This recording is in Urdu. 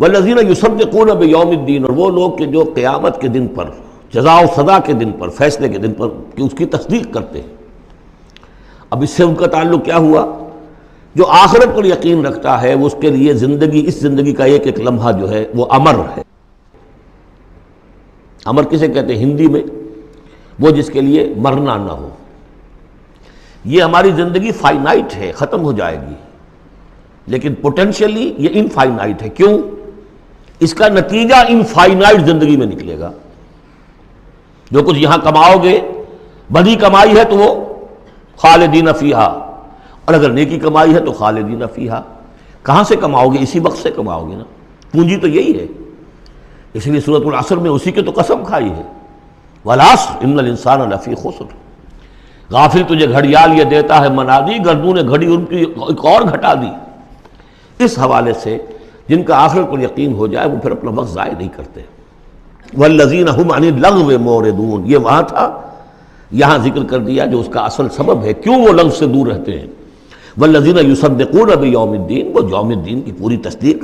والذین یصدقون بیوم الدین، اور وہ لوگ کہ جو قیامت کے دن پر، جزا و سزا کے دن پر، فیصلے کے دن پر کہ اس کی تصدیق کرتے ہیں۔ اب اس سے ان کا تعلق کیا ہوا؟ جو آخرت پر یقین رکھتا ہے وہ اس کے لیے زندگی، اس زندگی کا ایک ایک لمحہ جو ہے وہ امر ہے۔ امر کسے کہتے ہیں ہندی میں؟ وہ جس کے لیے مرنا نہ ہو۔ یہ ہماری زندگی فائنائٹ ہے، ختم ہو جائے گی، لیکن پوٹینشلی یہ انفائنائٹ ہے۔ کیوں؟ اس کا نتیجہ انفائنائٹ زندگی میں نکلے گا۔ جو کچھ یہاں کماؤ گے، بڑی کمائی ہے تو وہ خالدین فیہا، اور اگر نیکی کمائی ہے تو خالدین فیہا۔ کہاں سے کماؤ گے؟ اسی وقت سے کماؤ گے نا، پونجی تو یہی ہے۔ اس لیے سورۃ العصر میں اسی کی تو قسم کھائی ہے، والعصر ان الانسان لفی خسر۔ غافل تجھے گھڑیال یہ دیتا ہے منادی، گردوں نے گھڑی ان کی ایک اور گھٹا دی۔ اس حوالے سے جن کا آخرت پر یقین ہو جائے وہ پھر اپنا وقت ضائع نہیں کرتے۔ والذین هم عن اللغو معرضون، یہ وہاں تھا، یہاں ذکر کر دیا جو اس کا اصل سبب ہے کیوں وہ لغو سے دور رہتے ہیں۔ والذین یصدقون بیوم الدین، وہ یوم الدین کی پوری تصدیق